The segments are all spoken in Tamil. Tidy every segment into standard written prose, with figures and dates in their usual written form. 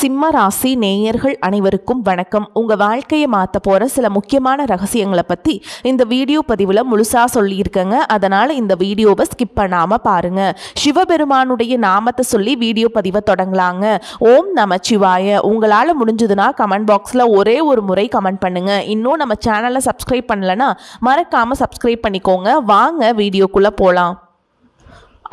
சிம்ம ராசி நேயர்கள் அனைவருக்கும் வணக்கம். உங்க வாழ்க்கையை மாற்ற போற சில முக்கியமான ரகசியங்களை பத்தி இந்த வீடியோ பதிவுல முழுசா சொல்லியிருக்கேங்க. அதனால இந்த வீடியோவை ஸ்கிப் பண்ணாம பாருங்க. சிவபெருமானுடைய நாமத்தை சொல்லி வீடியோ பதிவை தொடங்கலாங்க. ஓம் நமச்சிவாய. உங்களால முடிஞ்சதுன்னா கமெண்ட் பாக்ஸ்ல ஒரே ஒரு முறை கமெண்ட் பண்ணுங்க. இன்னும் நம்ம சேனலை சப்ஸ்கிரைப் பண்ணலன்னா மறக்காம சப்ஸ்கிரைப் பண்ணிக்கோங்க. வாங்க வீடியோக்குள்ள போலாம்.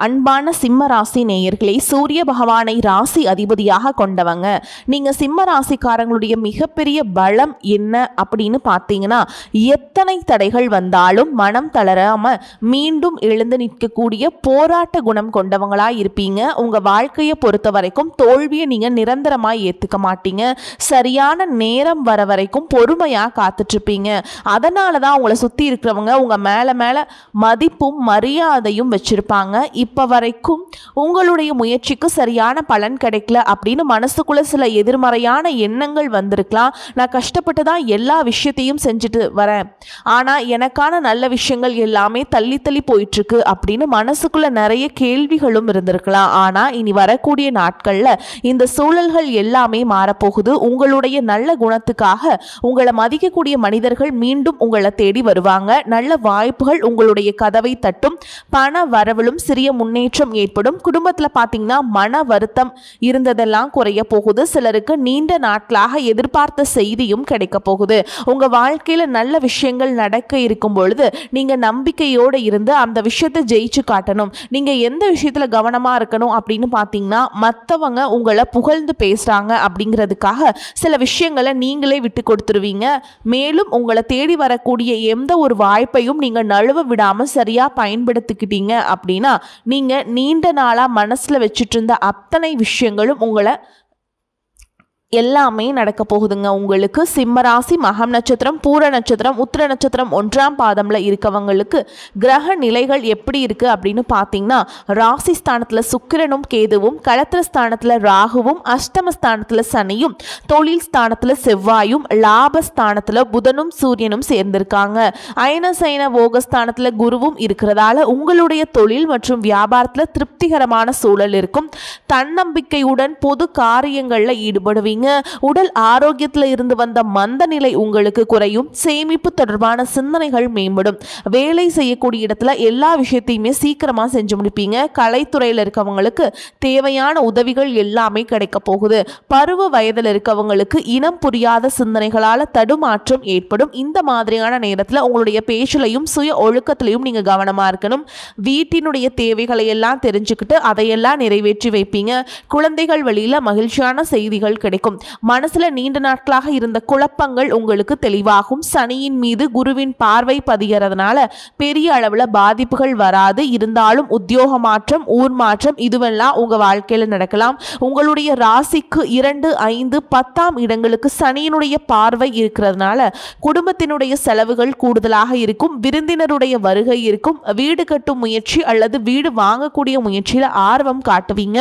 அன்பான சிம்ம ராசி நேயர்களே, சூரிய பகவானை ராசி அதிபதியாக கொண்டவங்க நீங்கள். சிம்ம ராசிக்காரங்களுடைய மிகப்பெரிய பலம் என்ன அப்படின்னு பார்த்தீங்கன்னா, எத்தனை தடைகள் வந்தாலும் மனம் தளராம மீண்டும் எழுந்து நிற்கக்கூடிய போராட்ட குணம் கொண்டவங்களா இருப்பீங்க. உங்கள் வாழ்க்கையை பொறுத்த வரைக்கும் தோல்வியை நீங்கள் நிரந்தரமாக ஏற்றுக்க மாட்டீங்க. சரியான நேரம் வர வரைக்கும் பொறுமையாக காத்துட்ருப்பீங்க. அதனால தான் உங்களை சுற்றி இருக்கிறவங்க உங்கள் மேலே மதிப்பும் மரியாதையும் வச்சுருப்பாங்க. இப்போ வரைக்கும் உங்களுடைய முயற்சிக்கு சரியான பலன் கிடைக்கல அப்படின்னு மனசுக்குள்ள சில எதிர்மறையான எண்ணங்கள் வந்திருக்கலாம். நான் கஷ்டப்பட்டு தான் எல்லா விஷயத்தையும் செஞ்சுட்டு வரேன், ஆனால் எனக்கான நல்ல விஷயங்கள் எல்லாமே தள்ளி தள்ளி போயிட்டுருக்கு அப்படின்னு மனசுக்குள்ள நிறைய கேள்விகளும் இருந்திருக்கலாம். ஆனால் இனி வரக்கூடிய நாட்களில் இந்த சூழல்கள் எல்லாமே மாறப்போகுது. உங்களுடைய நல்ல குணத்துக்காக உங்களை மதிக்கக்கூடிய மனிதர்கள் மீண்டும் உங்களை தேடி வருவாங்க. நல்ல வாய்ப்புகள் உங்களுடைய கதவை தட்டும். பண வரவிலும் சிறிய முன்னேற்றம் ஏற்படும். குடும்பத்தில் பார்த்தீங்கன்னா மன வருத்தம் இருந்ததெல்லாம் குறைய போகுது. சிலருக்கு நீண்ட நாட்களாக எதிர்பார்த்த செய்தியும் கிடைக்க போகுது. உங்கள் வாழ்க்கையில் நல்ல விஷயங்கள் நடக்க இருக்கும் பொழுது நீங்கள் நம்பிக்கையோடு இருந்து அந்த விஷயத்தை ஜெயிச்சு காட்டணும். நீங்கள் எந்த விஷயத்தில் கவனமாக இருக்கணும் அப்படின்னு பார்த்தீங்கன்னா, மற்றவங்க உங்களை புகழ்ந்து பேசுகிறாங்க அப்படிங்கிறதுக்காக சில விஷயங்களை நீங்களே விட்டு கொடுத்துருவீங்க. மேலும் உங்களை தேடி வரக்கூடிய எந்த ஒரு வாய்ப்பையும் நீங்கள் நழுவ விடாமல் சரியாக பயன்படுத்திக்கிட்டீங்க அப்படின்னா நீங்கள் நீண்ட நாளாக மனசில் வச்சுட்டு இருந்த அத்தனை விஷயங்களும் உங்களை எல்லாமே நடக்க போகுதுங்க. உங்களுக்கு சிம்மராசி மகம் நட்சத்திரம், பூர நட்சத்திரம், உத்திர நட்சத்திரம் 1ஆம் பாதம்ல இருக்கவங்களுக்கு கிரக நிலைகள் எப்படி இருக்கு அப்படின்னு பார்த்தீங்கன்னா, ராசி ஸ்தானத்தில் சுக்கிரனும் கேதுவும், களத்திர ஸ்தானத்தில் ராகுவும், அஷ்டமஸ்தானத்தில் சனியும், தொழில் ஸ்தானத்தில் செவ்வாயும், லாபஸ்தானத்தில் புதனும் சூரியனும் சேர்ந்திருக்காங்க. அயன சயன போகஸ்தானத்தில் குருவும் இருக்கிறதால உங்களுடைய தொழில் மற்றும் வியாபாரத்தில் திருப்திகரமான சூழல் இருக்கும். தன்னம்பிக்கையுடன் பொது காரியங்களில் ஈடுபடுவீங்க. உடல் ஆரோக்கியத்தில் இருந்து வந்த மந்த நிலை உங்களுக்கு குறையும். சேமிப்பு தொடர்பான சிந்தனைகள் மேம்படும். வேலை செய்யக்கூடிய இடத்துல எல்லா விஷயத்தையுமே சீக்கிரமா செஞ்சு முடிப்பீங்க. கலைத்துறையில் இருக்கவங்களுக்கு தேவையான உதவிகள் எல்லாமே கிடைக்க போகுது. பருவ வயதில் இருக்கவங்களுக்கு இனம் புரியாத சிந்தனைகளால் தடுமாற்றம் ஏற்படும். இந்த மாதிரியான நேரத்தில் உங்களுடைய பேச்சிலையும் சுய ஒழுக்கத்திலையும் நீங்க கவனமா இருக்கணும். வீட்டினுடைய தேவைகளை எல்லாம் தெரிஞ்சுக்கிட்டு அதையெல்லாம் நிறைவேற்றி வைப்பீங்க. குழந்தைகள் வழியில மகிழ்ச்சியான செய்திகள் கிடைக்கும். மனசுல நீண்ட நாட்களாக இருந்த குழப்பங்கள் உங்களுக்கு தெளிவாகும். சனியின் மீது குருவின் பார்வை பதிகிறதுனால பெரிய அளவுல பாதிப்புகள் வராது. இருந்தாலும் உத்தியோக மாற்றம், ஊர் மாற்றம் இதுவெல்லாம் உங்க வாழ்க்கையில நடக்கலாம். உங்களுடைய ராசிக்கு 2, 5, 10ஆம் இடங்களுக்கு சனியினுடைய பார்வை இருக்கிறதுனால குடும்பத்தினுடைய செலவுகள் கூடுதலாக இருக்கும். விருந்தினருடைய வருகை இருக்கும். வீடு கட்டும் முயற்சி அல்லது வீடு வாங்கக்கூடிய முயற்சியில ஆர்வம் காட்டுவீங்க.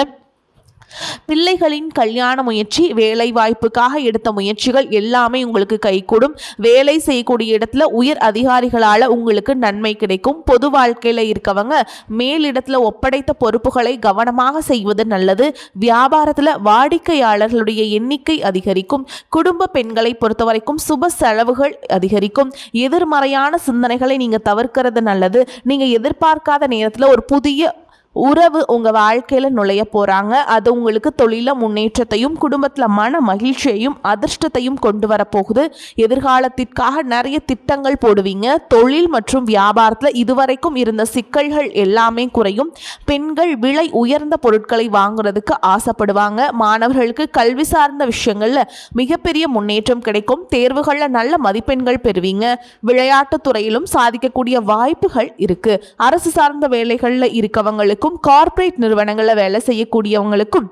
பிள்ளைகளின் கல்யாண முயற்சி, வேலை வாய்ப்புக்காக எடுத்த முயற்சிகள் எல்லாமே உங்களுக்கு கைகூடும். வேலை செய்யக்கூடிய இடத்துல உயர் அதிகாரிகளால் உங்களுக்கு நன்மை கிடைக்கும். பொது வாழ்க்கையில் இருக்கவங்க மேலிடத்துல ஒப்படைத்த பொறுப்புகளை கவனமாக செய்வது நல்லது. வியாபாரத்தில் வாடிக்கையாளர்களுடைய எண்ணிக்கை அதிகரிக்கும். குடும்ப பெண்களை பொறுத்தவரைக்கும் சுப செலவுகள் அதிகரிக்கும். எதிர்மறையான சிந்தனைகளை நீங்க தவிர்க்கிறது நல்லது. நீங்க எதிர்பார்க்காத நேரத்தில் ஒரு புதிய உறவு உங்க வாழ்க்கையில நுழைய போறாங்க. அது உங்களுக்கு தொழில முன்னேற்றத்தையும் குடும்பத்துல மன மகிழ்ச்சியையும் அதிர்ஷ்டத்தையும் கொண்டு வரப்போகுது. எதிர்காலத்திற்காக நிறைய திட்டங்கள் போடுவீங்க. தொழில் மற்றும் வியாபாரத்துல இதுவரைக்கும் இருந்த சிக்கல்கள் எல்லாமே குறையும். பெண்கள் விலை உயர்ந்த பொருட்களை வாங்குறதுக்கு ஆசைப்படுவாங்க. மாணவர்களுக்கு கல்வி சார்ந்த விஷயங்கள்ல மிகப்பெரிய முன்னேற்றம் கிடைக்கும். தேர்வுகள்ல நல்ல மதிப்பெண்கள் பெறுவீங்க. விளையாட்டு துறையிலும் சாதிக்கக்கூடிய வாய்ப்புகள் இருக்கு. அரசு சார்ந்த வேலைகள்ல இருக்கவங்களுக்கு, கார்ப்பரேட் நிறுவனங்களில் வேலை செய்யக்கூடியவங்களுக்கும்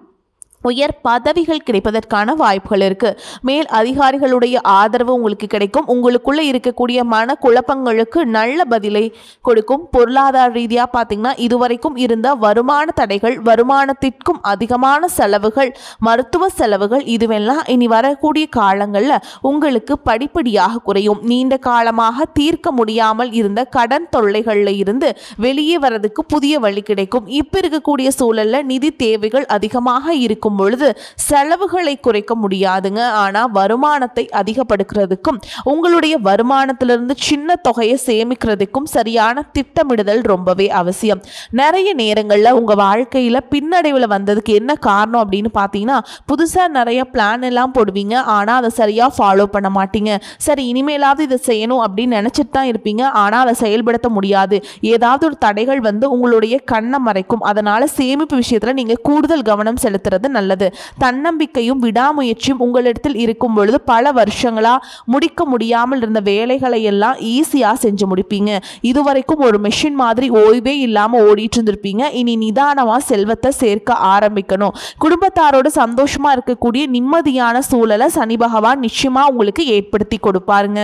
உயர் பதவிகள் கிடைப்பதற்கான வாய்ப்புகள் இருக்கு. மேல் அதிகாரிகளுடைய ஆதரவு உங்களுக்கு கிடைக்கும். உங்களுக்குள்ள இருக்கக்கூடிய மன குழப்பங்களுக்கு நல்ல பதிலை கொடுக்கும். பொருளாதார ரீதியாக பார்த்தீங்கன்னா, இதுவரைக்கும் இருந்த வருமான தடைகள், வருமானத்திற்கும் அதிகமான செலவுகள், மருத்துவ செலவுகள் இதுவெல்லாம் இனி வரக்கூடிய காலங்களில் உங்களுக்கு படிப்படியாக குறையும். நீண்ட காலமாக தீர்க்க முடியாமல் இருந்த கடன் தொல்லைகளில் இருந்து வெளியே வரதுக்கு புதிய வழி கிடைக்கும். இப்போ இருக்கக்கூடிய சூழலில் நிதி தேவைகள் அதிகமாக இருக்கும் இருக்கும் பொழுது செலவுகளை குறைக்க முடியாதுங்க. ஆனால் வருமானத்தை அதிகப்படுத்துறதுக்கும் உங்களுடைய வருமானத்திலிருந்து சின்ன தொகையை சேமிக்கிறதுக்கும் சரியான திட்டமிடுதல் ரொம்பவே அவசியம். நிறைய நேரங்களில் உங்கள் வாழ்க்கையில் பின்னடைவில் வந்ததுக்கு என்ன காரணம் அப்படின்னு பார்த்தீங்கன்னா, புதுசாக நிறைய பிளான் எல்லாம் போடுவீங்க, ஆனால் அதை சரியாக ஃபாலோ பண்ண மாட்டீங்க. சரி, இனிமேலாவது இதை செய்யணும் அப்படின்னு நினச்சிட்டு தான் இருப்பீங்க, ஆனால் அதை செயல்படுத்த முடியாது. ஏதாவது ஒரு தடைகள் வந்து உங்களுடைய கண்ணை மறைக்கும். அதனால் சேமிப்பு விஷயத்தில் நீங்கள் கூடுதல் கவனம் செலுத்துறது நல்லது. தன்னம்பிக்கையும் விடாமுயற்சியும் உங்களிடத்தில் இருக்கும் பொழுது பல வருஷங்களாக முடிக்க முடியாமல் இருந்த வேலைகளை எல்லாம் ஈஸியாக செஞ்சு முடிப்பீங்க. இதுவரைக்கும் ஒரு மெஷின் மாதிரி ஓய்வே இல்லாமல் ஓடிட்டு இருந்திருப்பீங்க. இனி நிதானமாக செல்வத்தை சேர்க்க ஆரம்பிக்கணும். குடும்பத்தாரோடு சந்தோஷமா இருக்கக்கூடிய நிம்மதியான சூழலை சனி பகவான் நிச்சயமா உங்களுக்கு ஏற்படுத்தி கொடுப்பாருங்க.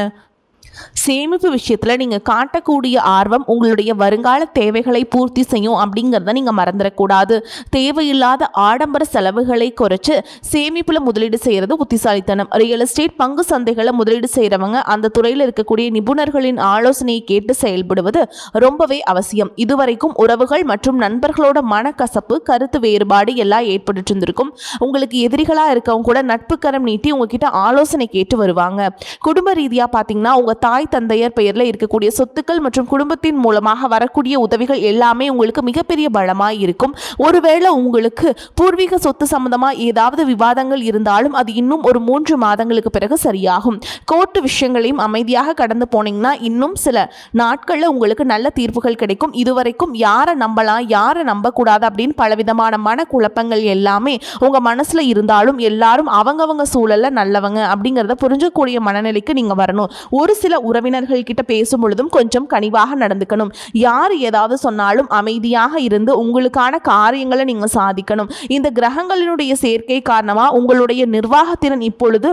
சேமிப்பு விஷயத்தில் நீங்கள் காட்டக்கூடிய ஆர்வம் உங்களுடைய வருங்கால தேவைகளை பூர்த்தி செய்யும் அப்படிங்கிறத நீங்கள் மறந்துடக்கூடாது. தேவையில்லாத ஆடம்பர செலவுகளை குறைச்சி சேமிப்பில் முதலீடு செய்கிறது புத்திசாலித்தனம். ரியல் எஸ்டேட் பங்கு சந்தைகளை முதலீடு செய்கிறவங்க அந்த துறையில் இருக்கக்கூடிய நிபுணர்களின் ஆலோசனையை கேட்டு செயல்படுவது ரொம்பவே அவசியம். இதுவரைக்கும் உறவுகள் மற்றும் நண்பர்களோட மனக்கசப்பு, கருத்து வேறுபாடு எல்லாம் ஏற்பட்டு இருந்திருக்கும். உங்களுக்கு எதிரிகளாக இருக்கவங்க கூட நட்பு கரம் நீட்டி உங்ககிட்ட ஆலோசனை கேட்டு வருவாங்க. குடும்ப ரீதியாக பார்த்தீங்கன்னா உங்கள் தாய் தந்தையர் பெயரில் இருக்கக்கூடிய சொத்துக்கள் மற்றும் குடும்பத்தின் மூலமாக வரக்கூடிய உதவிகள் எல்லாமே உங்களுக்கு மிகப்பெரிய பலமாய் இருக்கும். ஒருவேளை உங்களுக்கு பூர்வீக சொத்து சம்பந்தமாக ஏதாவது விவாதங்கள் இருந்தாலும் அது இன்னும் ஒரு 3 மாதங்களுக்கு பிறகு சரியாகும். கோர்ட்டு விஷயங்களையும் அமைதியாக கடந்து போனீங்கன்னா இன்னும் சில நாட்களில் உங்களுக்கு நல்ல தீர்ப்புகள் கிடைக்கும். இதுவரைக்கும் யாரை நம்பலாம் யாரை நம்பக்கூடாது அப்படின்னு பலவிதமான மனக்குழப்பங்கள் எல்லாமே உங்கள் மனசில் இருந்தாலும் எல்லாரும் அவங்கவங்க சூழலில் நல்லவங்க அப்படிங்கிறத புரிஞ்சக்கூடிய மனநிலைக்கு நீங்கள் வரணும். ஒரு சில உறவினர்கள் கிட்ட பேசும் பொழுதும் கொஞ்சம் கனிவாக நடந்துக்கணும். யார் ஏதாவது சொன்னாலும் அமைதியாக இருந்து உங்களுக்கான காரியங்களை நீங்க சாதிக்கணும். இந்த கிரகங்களினுடைய சேர்க்கை காரணமா உங்களுடைய நிர்வாகத்திறன் இப்பொழுது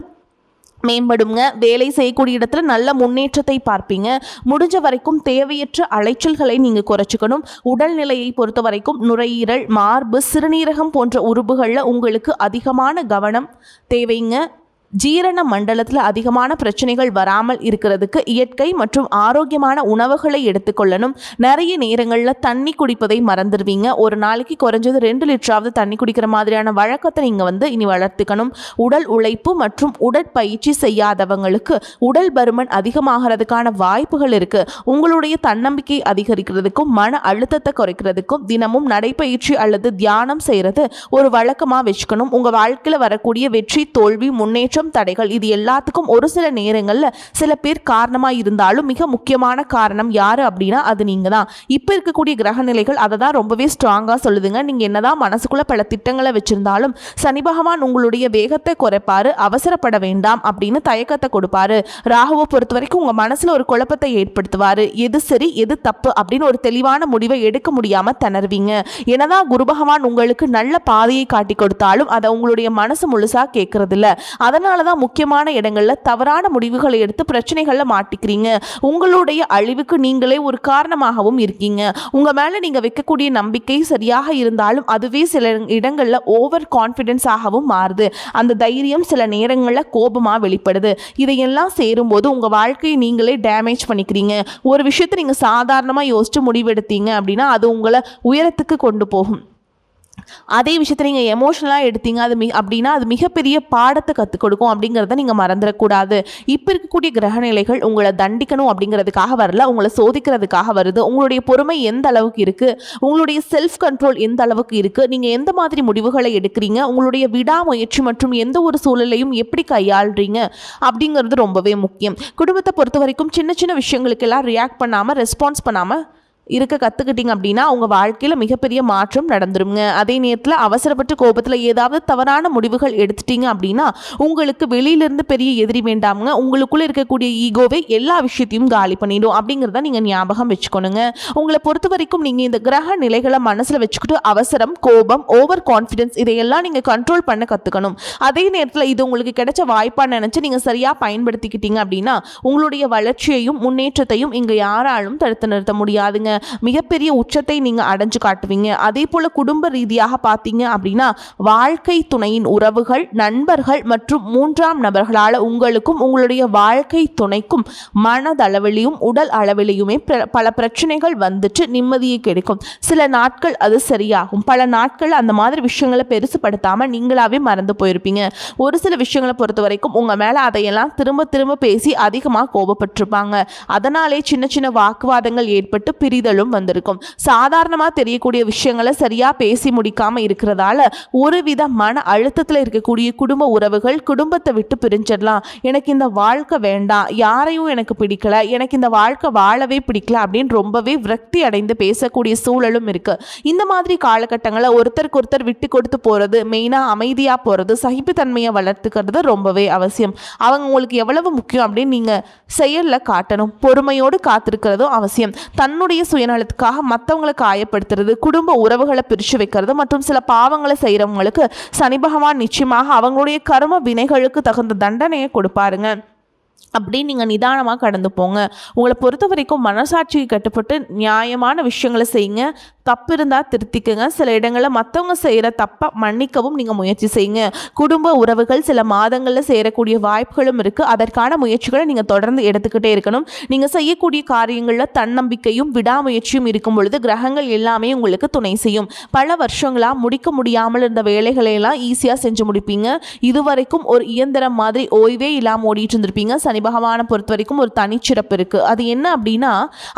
மேம்படுங்க. வேலை செய்யக்கூடிய இடத்துல நல்ல முன்னேற்றத்தை பார்ப்பீங்க. முடிஞ்ச வரைக்கும் தேவையற்ற அலைச்சல்களை நீங்கள் குறைச்சிக்கணும். உடல்நிலையை பொறுத்த வரைக்கும் நுரையீரல், மார்பு, சிறுநீரகம் போன்ற உறுப்புகளில் உங்களுக்கு அதிகமான கவனம் தேவைங்க. ஜீரண மண்டலத்தில் அதிகமான பிரச்சனைகள் வராமல் இருக்கிறதுக்கு இயற்கை மற்றும் ஆரோக்கியமான உணவுகளை எடுத்துக்கொள்ளணும். நிறைய நேரங்களில் தண்ணி குடிப்பதை மறந்துடுவீங்க. ஒரு நாளைக்கு குறைஞ்சது 2 லிட்டராவது தண்ணி குடிக்கிற மாதிரியான வழக்கத்தை நீங்கள் இனி வளர்த்துக்கணும். உடல் உழைப்பு மற்றும் உடற்பயிற்சி செய்யாதவங்களுக்கு உடல் பருமன் அதிகமாகிறதுக்கான வாய்ப்புகள் இருக்கு. உங்களுடைய தன்னம்பிக்கை அதிகரிக்கிறதுக்கும் மன அழுத்தத்தை குறைக்கிறதுக்கும் தினமும் நடைப்பயிற்சி அல்லது தியானம் செய்யறது ஒரு வழக்கமாக வச்சுக்கணும். உங்கள் வாழ்க்கையில் வரக்கூடிய வெற்றி, தோல்வி, முன்னேற்றம், தடைகள் இது எல்லாத்துக்கும் ஒரு சில நேரங்களில் சில பேர் காரணமாக இருந்தாலும் மிக முக்கியமான காரணம் யாரு அப்படின்னா அது நீங்கள் தான். இப்போ இருக்கக்கூடிய கிரக நிலைகள் அதை தான் ரொம்பவே ஸ்ட்ராங்காக சொல்லுதுங்க. நீங்கள் என்னதான் மனசுக்குள்ள பல திட்டங்களை வச்சிருந்தாலும் சனி பகவான் உங்களுடைய வேகத்தை குறைப்பாரு. அவசரப்பட வேண்டாம் அப்படின்னு தயக்கத்தை கொடுப்பாரு. ராகுவை பொறுத்த வரைக்கும் உங்கள் மனசில் ஒரு குழப்பத்தை ஏற்படுத்துவார். எது சரி எது தப்பு அப்படின்னு ஒரு தெளிவான முடிவை எடுக்க முடியாமல் திணறுவீங்க. என்னதான் குரு பகவான் உங்களுக்கு நல்ல பாதையை காட்டி கொடுத்தாலும் அதை உங்களுடைய மனசு முழுசாக கேட்கறது இல்லை. அதனால தான் முக்கியமான இடங்கள்ல தவறான முடிவுகளை எடுத்து பிரச்சனைகள்ல மாட்டிக்கிறீங்க. உங்களுடைய அழிவுக்கு நீங்களே ஒரு காரணமாகவும் இருக்கீங்க. உங்க மேல நீங்க வைக்கக்கூடிய நம்பிக்கை சரியாக இருந்தாலும் அதுவே சில இடங்கள்ல ஓவர் கான்ஃபிடென்ஸ் ஆகவும் மாறுது. அந்த தைரியம் சில நேரங்கள்ல கோபமா வெளிப்படுது. இதையெல்லாம் சேரும்போது உங்க வாழ்க்கையை நீங்களே டேமேஜ் பண்ணிக்கிறீங்க. ஒரு விஷயத்தை நீங்க சாதாரணமா யோசிச்சு முடிவெடுத்தீங்க அப்படின்னா அது உங்களை உயரத்துக்கு கொண்டு போகும். அதே விஷயத்தை நீங்கள் எமோஷனலாக எடுத்தீங்க அப்படின்னா அது மிகப்பெரிய பாடத்தை கற்றுக் கொடுக்கும் அப்படிங்கிறத நீங்கள் மறந்துடக்கூடாது. இப்போ இருக்கக்கூடிய கிரகநிலைகள் உங்களை தண்டிக்கணும் அப்படிங்கிறதுக்காக வரல, உங்களை சோதிக்கிறதுக்காக வருது. உங்களுடைய பொறுமை எந்த அளவுக்கு இருக்குது, உங்களுடைய செல்ஃப் கண்ட்ரோல் எந்த அளவுக்கு இருக்குது, நீங்கள் எந்த மாதிரி முடிவுகளை எடுக்கிறீங்க, உங்களுடைய விடாமுயற்சி மற்றும் எந்த ஒரு சூழலையும் எப்படி கையாளுறீங்க அப்படிங்கிறது ரொம்பவே முக்கியம். குடும்பத்தை பொறுத்த வரைக்கும் சின்ன சின்ன விஷயங்களுக்கெல்லாம் ரியாக்ட் பண்ணாமல் ரெஸ்பான்ஸ் பண்ணாமல் இருக்க கற்றுக்கிட்டீங்க அப்படின்னா உங்கள் வாழ்க்கையில் மிகப்பெரிய மாற்றம் நடந்துருங்க. அதே நேரத்தில் அவசரப்பட்டு கோபத்தில் ஏதாவது தவறான முடிவுகள் எடுத்துட்டீங்க அப்படின்னா உங்களுக்கு வெளியிலேருந்து பெரிய எதிரி வேண்டாமுங்க. உங்களுக்குள்ளே இருக்கக்கூடிய ஈகோவை எல்லா விஷயத்தையும் காலி பண்ணிடும் அப்படிங்கிறத நீங்கள் ஞாபகம் வச்சுக்கணுங்க. உங்களை பொறுத்த வரைக்கும் நீங்கள் இந்த கிரக நிலைகளை மனசில் வச்சுக்கிட்டு அவசரம், கோபம், ஓவர் கான்ஃபிடென்ஸ் இதையெல்லாம் நீங்கள் கண்ட்ரோல் பண்ண கற்றுக்கணும். அதே நேரத்தில் இது உங்களுக்கு கிடைச்ச வாய்ப்பாக நினச்சி நீங்கள் சரியாக பயன்படுத்திக்கிட்டீங்க அப்படின்னா உங்களுடைய வளர்ச்சியையும் முன்னேற்றத்தையும் இங்கே யாராலும் தடுத்து நிறுத்த முடியாதுங்க. மிகப்பெரிய உச்சத்தை நீங்கள் அடைஞ்சு காட்டுவீங்க. அதே போல் குடும்ப ரீதியாக பார்த்தீங்க அப்படின்னா வாழ்க்கை துணையின் உறவுகள், நண்பர்கள் மற்றும் மூன்றாம் நபர்களால் உங்களுக்கும் உங்களுடைய வாழ்க்கை துணைக்கும் மனதளவிலையும் உடல் அளவிலையுமே பல பிரச்சனைகள் வந்துட்டு நிம்மதியை கிடைக்கும். சில நாட்கள் அது சரியாகும், பல நாட்கள் அந்த மாதிரி விஷயங்களை பெருசுப்படுத்தாமல் நீங்களாவே மறந்து போயிருப்பீங்க. ஒரு சில விஷயங்களை பொறுத்த வரைக்கும் உங்கள் மேலே அதையெல்லாம் திரும்ப திரும்ப பேசி அதிகமாக கோபப்பட்டிருப்பாங்க. அதனாலே சின்ன சின்ன வாக்குவாதங்கள் ஏற்பட்டு பிரிதலும் வந்திருக்கும். சாதாரணமாக தெரியக்கூடிய விஷயங்களை சரியாக பேசி முடிக்காமல் இருக்கிறதால ஒருவித மன அழுத்தத்தில் இருக்கக்கூடிய குடும்ப உறவுகள் குடும்பத்தை விட்டு பிரிஞ்சிடலாம். எனக்கு இந்த வாழ்க்கை வேண்டாம், யாரையும் எனக்கு பிடிக்கல, எனக்கு இந்த வாழ்க்கை வாழவே பிடிக்கல அப்படின்னு ரொம்பவே விரக்தி அடைந்து பேசக்கூடிய சூழலும் இருக்கு. இந்த மாதிரி காலகட்டங்களில் ஒருத்தருக்கு ஒருத்தர் விட்டு கொடுத்து போகிறது, மெயினாக அமைதியாக போகிறது, சகிப்புத்தன்மையை வளர்த்துக்கிறது ரொம்பவே அவசியம். அவங்க உங்களுக்கு எவ்வளவு முக்கியம் அப்படின்னு நீங்கள் செயலில் காட்டணும். பொறுமையோடு காத்திருக்கிறதும் அவசியம். தன்னுடைய சுயநலத்துக்காக மற்றவங்களை காயப்படுத்துறது, குடும்ப உறவுகளை பிரித்து வைக்கிறது மற்றும் சில பாவங்களை செய்கிறவங்களுக்கு சனி பகவான் நிச்சயமாக அவங்களுடைய கர்ம வினைகளுக்கு தகுந்த தண்டனையை கொடுப்பாருங்க. அப்படி நீங்கள் நிதானமாக கடந்து போங்க. உங்களை பொறுத்த வரைக்கும் மனசாட்சிக்கு கட்டுப்பட்டு நியாயமான விஷயங்களை செய்யுங்க. தப்பு இருந்தால் திருத்திக்குங்க. சில இடங்களில் மற்றவங்க செய்கிற தப்பை மன்னிக்கவும் நீங்கள் முயற்சி செய்யுங்க. குடும்ப உறவுகள் சில மாதங்களில் சேரக்கூடிய வாய்ப்புகளும் இருக்குது. அதற்கான முயற்சிகளை நீங்கள் தொடர்ந்து எடுத்துக்கிட்டே இருக்கணும். நீங்கள் செய்யக்கூடிய காரியங்களில் தன்னம்பிக்கையும் விடாமுயற்சியும் இருக்கும் பொழுது கிரகங்கள் எல்லாமே உங்களுக்கு துணை செய்யும். பல வருஷங்களாக முடிக்க முடியாமல் இருந்த வேலைகளையெல்லாம் ஈஸியாக செஞ்சு முடிப்பீங்க. இதுவரைக்கும் ஒரு இயந்திரம் மாதிரி ஓய்வே இல்லாமல் ஓடிட்டு இருந்திருப்பீங்க. சனி பகவானை பொறுத்த வரைக்கும் ஒரு தனிச்சிறப்பு இருக்குது. அது என்ன அப்படின்னா,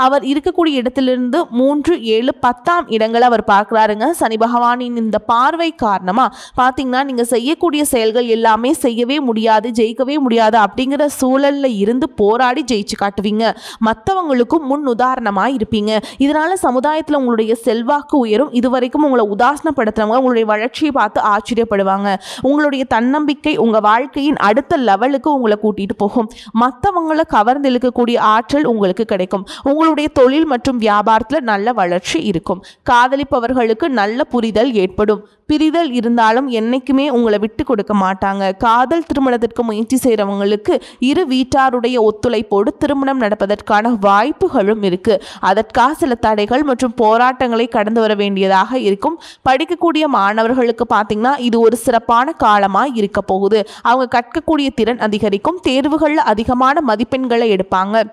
அவர் இருக்கக்கூடிய இடத்திலிருந்து 3, 7, 10 இடங்களை அவர் பார்க்குறாருங்க. சனி பகவானின் இந்த பார்வை காரணமாக பார்த்தீங்கன்னா நீங்கள் செய்யக்கூடிய செயல்கள் எல்லாமே செய்யவே முடியாது, ஜெயிக்கவே முடியாது அப்படிங்கிற சூழலில் இருந்து போராடி ஜெயிச்சு காட்டுவீங்க. மற்றவங்களுக்கும் முன் உதாரணமாக இருப்பீங்க. இதனால் சமுதாயத்தில் உங்களுடைய செல்வாக்கு உயரும். இதுவரைக்கும் உங்களை உதாசனப்படுத்துறவங்க உங்களுடைய வளர்ச்சியை பார்த்து ஆச்சரியப்படுவாங்க. உங்களுடைய தன்னம்பிக்கை உங்கள் வாழ்க்கையின் அடுத்த லெவலுக்கு உங்களை கூட்டிகிட்டு போகும். மற்றவங்களை கவர்ந்து இழுக்கக்கூடிய ஆற்றல் உங்களுக்கு கிடைக்கும். உங்களுடைய தொழில் மற்றும் வியாபாரத்தில் நல்ல வளர்ச்சி இருக்கும். காதலிப்பவர்களுக்கு நல்ல புரிதல் ஏற்படும். பிரிதல் இருந்தாலும் என்னைக்குமே உங்களை விட்டு கொடுக்க மாட்டாங்க. காதல் திருமணத்திற்கு முயற்சி செய்கிறவங்களுக்கு இரு வீட்டாருடைய ஒத்துழைப்போடு திருமணம் நடப்பதற்கான வாய்ப்புகளும் இருக்கு. அதற்காக சில தடைகள் மற்றும் போராட்டங்களை கடந்து வர வேண்டியதாக இருக்கும். படிக்கக்கூடிய மாணவர்களுக்கு பார்த்தீங்கன்னா இது ஒரு சிறப்பான காலமாக இருக்க போகுது. அவங்க கற்கக்கூடிய திறன் அதிகரிக்கும். தேர்வுகளில் அதிகமான மதிப்பெண்களை எடுப்பாங்க.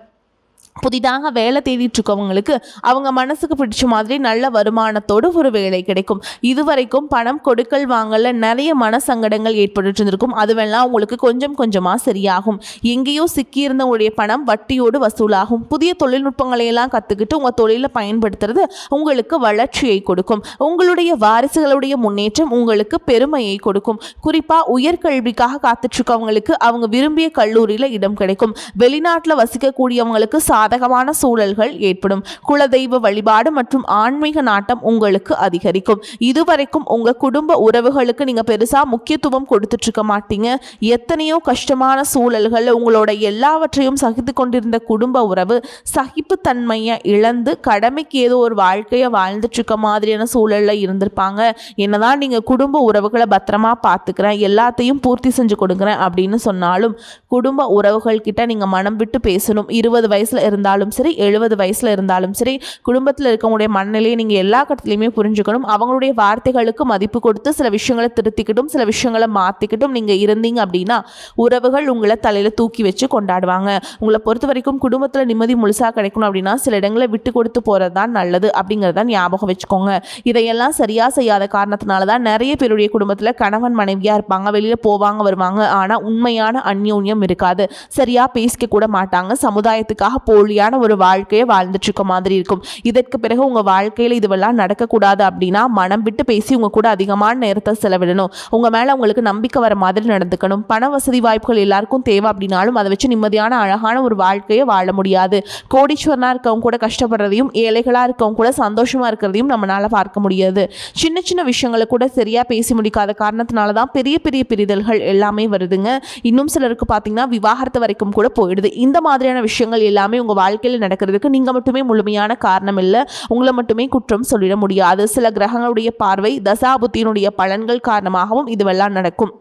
புதிதாக வேலை தேடிட்டு இருக்கவங்களுக்கு அவங்க மனசுக்கு பிடிச்ச மாதிரி நல்ல வருமானத்தோடு ஒரு வேலை கிடைக்கும். இதுவரைக்கும் பணம் கொடுக்கல் வாங்கல நிறைய மனசங்கடங்கள் ஏற்பட்டு இருந்திருக்கும். அதுவெல்லாம் உங்களுக்கு கொஞ்சம் கொஞ்சமாக சரியாகும். எங்கேயோ சிக்கியிருந்த உங்களுடைய பணம் வட்டியோடு வசூலாகும். புதிய தொழில்நுட்பங்களை எல்லாம் கற்றுக்கிட்டு உங்கள் தொழிலை பயன்படுத்துறது உங்களுக்கு வளர்ச்சியை கொடுக்கும். உங்களுடைய வாரிசுகளுடைய முன்னேற்றம் உங்களுக்கு பெருமையை கொடுக்கும். குறிப்பாக உயர்கல்விக்காக காத்துட்ருக்கவங்களுக்கு அவங்க விரும்பிய கல்லூரியில் இடம் கிடைக்கும். வெளிநாட்டில் வசிக்கக்கூடியவங்களுக்கு சாதகமான சூழல்கள் ஏற்படும். குலதெய்வ வழிபாடு மற்றும் ஆன்மீக நாட்டம் உங்களுக்கு அதிகரிக்கும். இதுவரைக்கும் உங்க குடும்ப உறவுகளுக்கு நீங்க பெருசா முக்கியத்துவம் கொடுத்துட்டு இருக்க மாட்டீங்க. எத்தனையோ கஷ்டமான சூழல்கள் உங்களோட எல்லாவற்றையும் சகித்து கொண்டிருந்த குடும்ப உறவு சகிப்புத்தன்மையை இழந்து கடமைக்கு ஏதோ ஒரு வாழ்க்கையை வாழ்ந்துட்டு இருக்க மாதிரியான சூழல்ல இருந்திருப்பாங்க. என்னதான் நீங்க குடும்ப உறவுகளை பத்திரமா பார்த்துக்கிறேன், எல்லாத்தையும் பூர்த்தி செஞ்சு கொடுக்குறேன் அப்படின்னு சொன்னாலும் குடும்ப உறவுகள் கிட்ட நீங்க மனம் விட்டு பேசணும். 20 வயசுல இருந்தாலும் சரி, 70 வயசுல இருந்தாலும் சரி, குடும்பத்தில் இருக்கவங்களுடைய மனநிலையை நீங்கள் எல்லா கட்டத்திலையுமே புரிஞ்சுக்கணும். அவங்களுடைய வார்த்தைகளுக்கு மதிப்பு கொடுத்து சில விஷயங்களை திருத்திக்கிட்டும் சில விஷயங்களை மாற்றிக்கிட்டும் நீங்கள் இருந்தீங்க அப்படின்னா உறவுகள் உங்களை தலையில் தூக்கி வச்சு கொண்டாடுவாங்க. உங்களை பொறுத்த வரைக்கும் குடும்பத்தில் நிம்மதி முழுசாக கிடைக்கணும் அப்படின்னா சில இடங்களை விட்டு கொடுத்து போகிறது தான் நல்லது அப்படிங்கிறத ஞாபகம் வச்சுக்கோங்க. இதையெல்லாம் சரியாக செய்யாத காரணத்தினால தான் நிறைய பேருடைய குடும்பத்தில் கணவன் மனைவியாக இருப்பாங்க, வெளியில் போவாங்க வருவாங்க, ஆனால் உண்மையான அந்யோன்யம் இருக்காது. சரியாக பேசிக்க கூட மாட்டாங்க. சமுதாயத்துக்காக போலியான ஒரு வாழ்க்கையை வாழ்ந்துட்டு இருக்க மாதிரி இருக்கும். இதற்கு பிறகு உங்க வாழ்க்கையில் இதுவெல்லாம் நடக்கக்கூடாது அப்படின்னா மனம் விட்டு பேசி உங்க கூட அதிகமான நேரத்தை செலவிடணும். உங்க மேல உங்களுக்கு நம்பிக்கை வர மாதிரி நடந்துக்கணும். பண வசதி வாய்ப்புகள் எல்லாருக்கும் தேவை அப்படின்னாலும் அதை வச்சு நிம்மதியான அழகான ஒரு வாழ்க்கையை வாழ முடியாது. கோடீஸ்வரனா இருக்கவங்க கூட கஷ்டப்படுறதையும் ஏழைகளா இருக்கவங்க கூட சந்தோஷமா இருக்கிறதையும் நம்மளால பார்க்க முடியாது. சின்ன சின்ன விஷயங்களை கூட சரியா பேசி முடிக்காத காரணத்தினால தான் பெரிய பெரிய பிரிதல்கள் எல்லாமே வருதுங்க. இன்னும் சிலருக்கு பார்த்தீங்கன்னா விவாகரத்து வரைக்கும் கூட போயிடுது. இந்த மாதிரியான விஷயங்கள் எல்லாமே உங்கள் வாழ்க்கையில் நடக்கிறதுக்கு நீங்கள் மட்டுமே முழுமையான காரணம் இல்லை. உங்களை மட்டுமே குற்றம் சொல்லிட முடியாது. சில கிரகங்களுடைய பார்வை தசாபுத்தியினுடைய பலன்கள் காரணமாகவும் இதுவெல்லாம் நடக்கும்.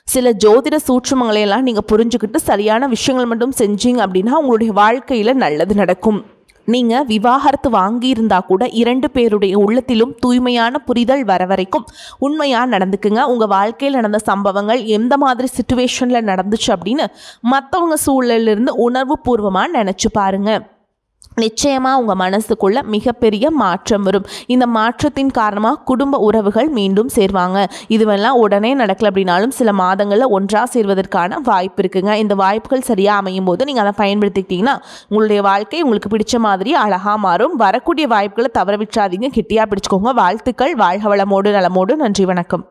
சில ஜோதிட சூட்சுமங்களையெல்லாம் நீங்கள் புரிஞ்சுக்கிட்டு சரியான விஷயங்கள் மட்டும் செஞ்சீங்க அப்படின்னா உங்களுடைய வாழ்க்கையில் நல்லது நடக்கும். நீங்கள் விவாகரத்து வாங்கியிருந்தா கூட 2 பேருடைய உள்ளத்திலும் தூய்மையான புரிதல் வர வரைக்கும் உண்மையாக நடந்துக்குங்க. உங்கள் வாழ்க்கையில் நடந்த சம்பவங்கள் எந்த மாதிரி சிச்சுவேஷனில் நடந்துச்சு அப்படின்னு மற்றவங்க சூழலிருந்து உணர்வு பூர்வமாக நினச்சி பாருங்கள். நிச்சயமாக உங்கள் மனசுக்குள்ள மிகப்பெரிய மாற்றம் வரும். இந்த மாற்றத்தின் காரணமாக குடும்ப உறவுகள் மீண்டும் சேர்வாங்க. இதுவெல்லாம் உடனே நடக்கல அப்படின்னாலும் சில மாதங்களில் ஒன்றாக சேர்வதற்கான வாய்ப்பு இருக்குங்க. இந்த வாய்ப்புகள் சரியாக அமையும் போது நீங்கள் அதை பயன்படுத்திக்கிட்டிங்கன்னா உங்களுடைய வாழ்க்கை உங்களுக்கு பிடிச்ச மாதிரி அழகாக மாறும். வரக்கூடிய வாய்ப்புகளை தவற விட்டுறாதீங்க, கெட்டியாக பிடிச்சிக்கோங்க. வாழ்த்துக்கள். வாழ்க வளமோடு நலமோடு. நன்றி, வணக்கம்.